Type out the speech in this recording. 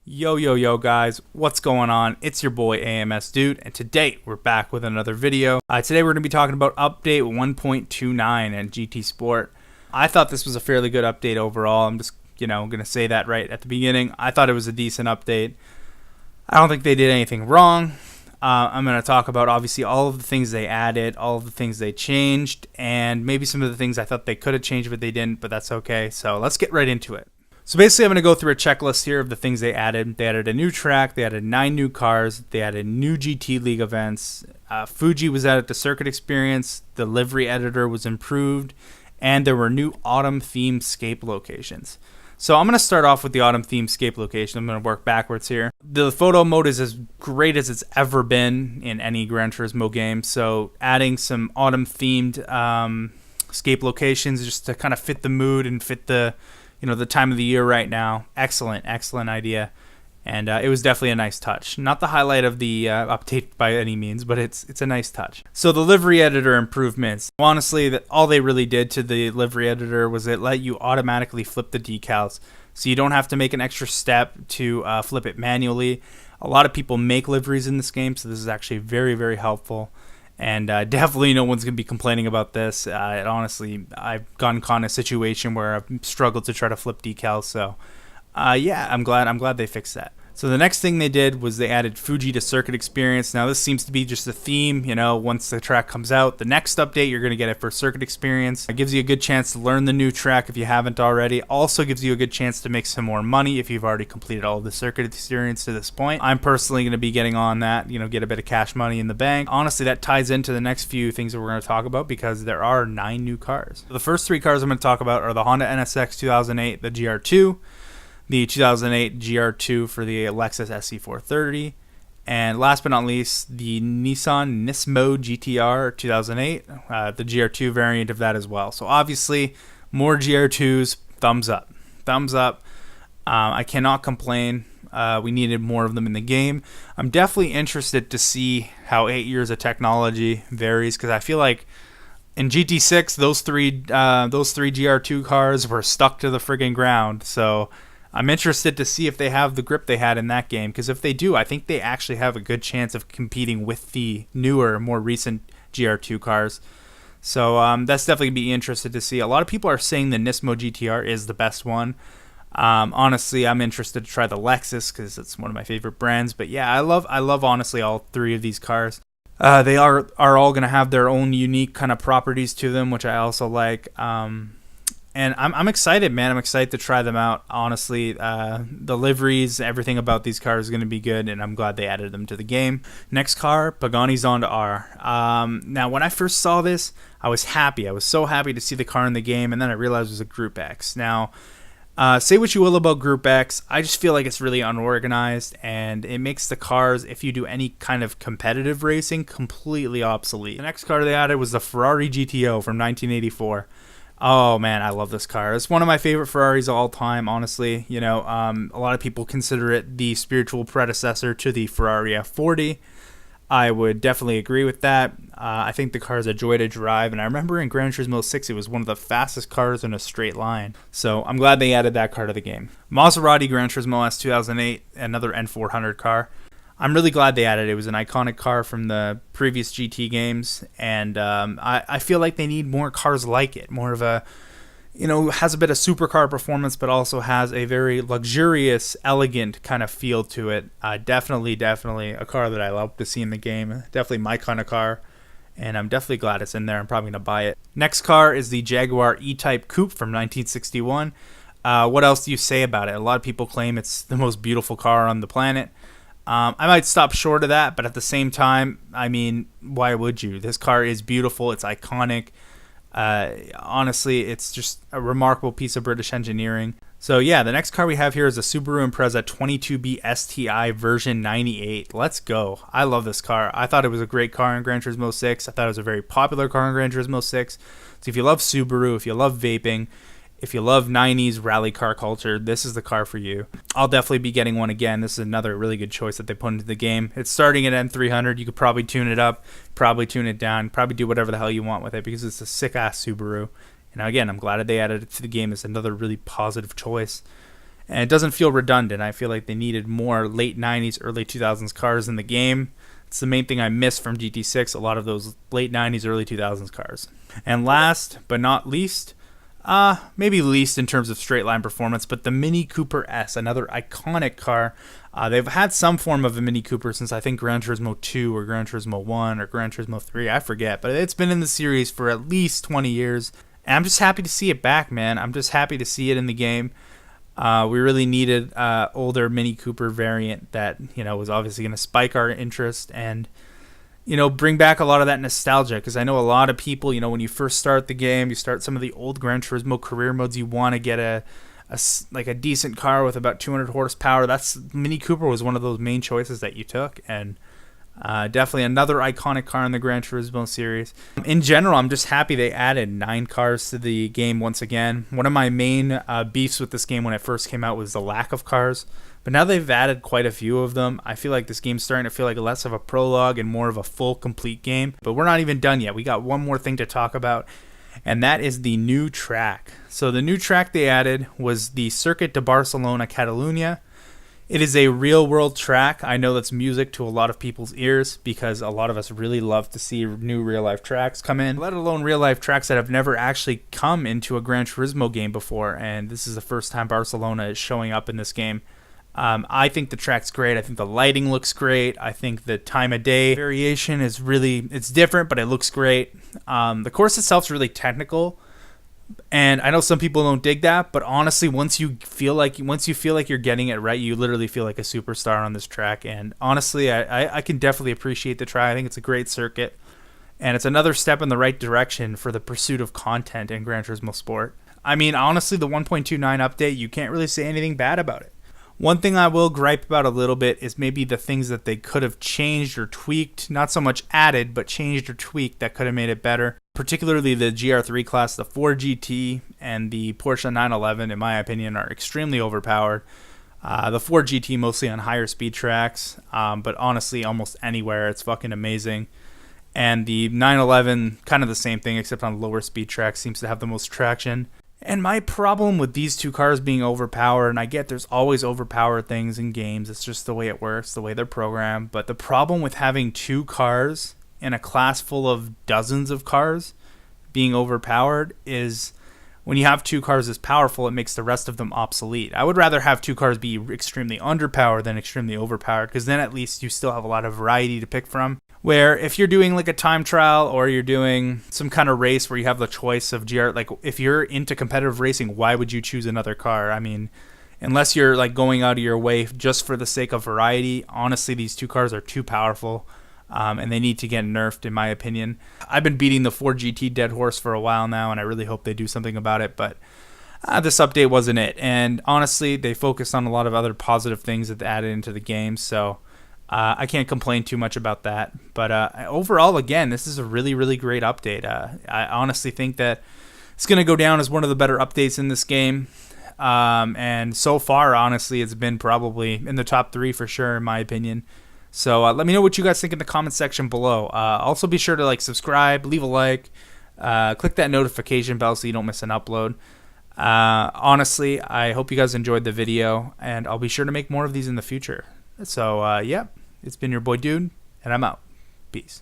Yo guys, what's going on? It's your boy AMS Dude, and today we're back with another video. Today we're going to be talking about update 1.29 and GT Sport. I thought this was a fairly good update overall. I'm just, going to say that right at the beginning. I thought it was a decent update. I don't think they did anything wrong. I'm going to talk about obviously all of the things they added, all of the things they changed, and maybe some of the things I thought they could have changed but they didn't, but that's okay. So let's get right into it. So basically, I'm going to go through a checklist here of the things they added. They added a new track. They added 9 new cars. They added new GT League events. Fuji was added to Circuit Experience. The Livery Editor was improved. And there were new autumn-themed scape locations. So I'm going to start off with the autumn-themed scape location. I'm going to work backwards here. The photo mode is as great as it's ever been in any Gran Turismo game. So adding some autumn-themed scape locations just to kind of fit the mood and fit the time of the year right now. Excellent idea. And it was definitely a nice touch. Not the highlight of the update by any means, but it's a nice touch. So the livery editor improvements. Honestly, all they really did to the livery editor was it let you automatically flip the decals. So you don't have to make an extra step to flip it manually. A lot of people make liveries in this game, so this is actually very, very helpful. And definitely no one's going to be complaining about this. Honestly, I've gotten caught in a situation where I've struggled to try to flip decals. So, yeah, I'm glad they fixed that. So the next thing they did was they added Fuji to Circuit Experience. Now this seems to be just a theme, once the track comes out. The next update, you're going to get it for Circuit Experience. It gives you a good chance to learn the new track if you haven't already. Also gives you a good chance to make some more money if you've already completed all of the Circuit Experience to this point. I'm personally going to be getting on that, get a bit of cash money in the bank. Honestly, that ties into the next few things that we're going to talk about because there are 9 new cars. So the first 3 cars I'm going to talk about are the Honda NSX 2008, the GR2, the 2008 GR2 for the Lexus SC430, and last but not least, the Nissan Nismo GTR 2008, the GR2 variant of that as well. So obviously, more GR2s, thumbs up. I cannot complain. We needed more of them in the game. I'm definitely interested to see how 8 years of technology varies because I feel like in GT6, those three GR2 cars were stuck to the friggin' ground. So I'm interested to see if they have the grip they had in that game, because if they do, I think they actually have a good chance of competing with the newer, more recent GR2 cars. So that's definitely going to be interested to see. A lot of people are saying the Nismo GTR is the best one. Honestly, I'm interested to try the Lexus because it's one of my favorite brands. But yeah, I love honestly all 3 of these cars. They are all going to have their own unique kind of properties to them, which I also like. And I'm excited, man. I'm excited to try them out. Honestly, the liveries, everything about these cars is going to be good, and I'm glad they added them to the game. Next car, Pagani Zonda R. Now, when I first saw this, I was happy. I was so happy to see the car in the game, and then I realized it was a Group X. Now, say what you will about Group X, I just feel like it's really unorganized, and it makes the cars, if you do any kind of competitive racing, completely obsolete. The next car they added was the Ferrari GTO from 1984. Oh man, I love this car. It's one of my favorite Ferraris of all time, honestly. A lot of people consider it the spiritual predecessor to the Ferrari F40. I would definitely agree with that. I think the car is a joy to drive, and I remember in Gran Turismo 6 it was one of the fastest cars in a straight line. So I'm glad they added that car to the game. Maserati Gran Turismo S 2008, another N400 car. I'm really glad they added it. It was an iconic car from the previous GT games, and I feel like they need more cars like it. More of a, has a bit of supercar performance, but also has a very luxurious, elegant kind of feel to it. Definitely a car that I love to see in the game. Definitely my kind of car, and I'm definitely glad it's in there. I'm probably going to buy it. Next car is the Jaguar EType Coupe from 1961. What else do you say about it? A lot of people claim it's the most beautiful car on the planet. I might stop short of that, but at the same time, I mean, why would you? This car is beautiful. It's iconic. Honestly, it's just a remarkable piece of British engineering. So yeah, the next car we have here is a Subaru Impreza 22B STI version 98. Let's go. I love this car. I thought it was a great car in Gran Turismo 6. I thought it was a very popular car in Gran Turismo 6. So if you love Subaru, if you love vaping, if you love 90s rally car culture, this is the car for you. I'll definitely be getting one again. This is another really good choice that they put into the game. It's starting at M300. You could probably tune it up, probably tune it down, probably do whatever the hell you want with it because it's a sick-ass Subaru. And again, I'm glad that they added it to the game as another really positive choice. And it doesn't feel redundant. I feel like they needed more late 90s, early 2000s cars in the game. It's the main thing I miss from GT6, a lot of those late 90s, early 2000s cars. And last but not least, maybe least in terms of straight line performance, but the Mini Cooper S, another iconic car. They've had some form of a Mini Cooper since I think Gran Turismo 2 or Gran Turismo 1 or Gran Turismo 3, I forget, but it's been in the series for at least 20 years. And I'm just happy to see it back, man. I'm just happy to see it in the game. We really needed older Mini Cooper variant that, was obviously going to spike our interest and, bring back a lot of that nostalgia. Because I know a lot of people, when you first start the game, you start some of the old Gran Turismo career modes, you want to get a decent car with about 200 horsepower. Mini Cooper was one of those main choices that you took, and definitely another iconic car in the Gran Turismo series. In general, I'm just happy they added 9 cars to the game once again. One of my main beefs with this game when it first came out was the lack of cars, but now they've added quite a few of them. I feel like this game's starting to feel like less of a prologue and more of a full, complete game. But we're not even done yet. We got one more thing to talk about, and that is the new track. So the new track they added was the Circuit de Barcelona Catalunya. It is a real-world track. I know that's music to a lot of people's ears because a lot of us really love to see new real-life tracks come in, let alone real-life tracks that have never actually come into a Gran Turismo game before, and this is the first time Barcelona is showing up in this game. I think the track's great. I think the lighting looks great. I think the time of day variation is it's different, but it looks great. The course itself is really technical, and I know some people don't dig that, but honestly, once you feel like you're getting it right, you literally feel like a superstar on this track. And honestly, I can definitely appreciate the track. I think it's a great circuit, and it's another step in the right direction for the pursuit of content in Gran Turismo Sport. I mean, honestly, the 1.29 update, you can't really say anything bad about it. One thing I will gripe about a little bit is maybe the things that they could have changed or tweaked, not so much added, but changed or tweaked that could have made it better. Particularly the GR3 class, the 4GT, and the Porsche 911, in my opinion, are extremely overpowered. The 4GT mostly on higher speed tracks, but honestly, almost anywhere, it's fucking amazing. And the 911, kind of the same thing, except on lower speed tracks, seems to have the most traction. And my problem with these two cars being overpowered, and I get there's always overpowered things in games, it's just the way it works, the way they're programmed, but the problem with having two cars in a class full of dozens of cars being overpowered is when you have two cars as powerful, it makes the rest of them obsolete. I would rather have two cars be extremely underpowered than extremely overpowered, because then at least you still have a lot of variety to pick from. Where if you're doing like a time trial or you're doing some kind of race where you have the choice of like if you're into competitive racing, why would you choose another car? I mean, unless you're like going out of your way just for the sake of variety, honestly, these two cars are too powerful. And they need to get nerfed, in my opinion. I've been beating the 4GT dead horse for a while now, and I really hope they do something about it, but this update wasn't it. And honestly, they focused on a lot of other positive things that they added into the game, so I can't complain too much about that. But overall, again, this is a really, really great update. I honestly think that it's going to go down as one of the better updates in this game. And so far, honestly, it's been probably in the top 3 for sure, in my opinion. So let me know what you guys think in the comment section below. Also, be sure to like, subscribe, leave a like, click that notification bell so you don't miss an upload. Honestly, I hope you guys enjoyed the video, and I'll be sure to make more of these in the future. So yeah, it's been your boy Dude, and I'm out. Peace.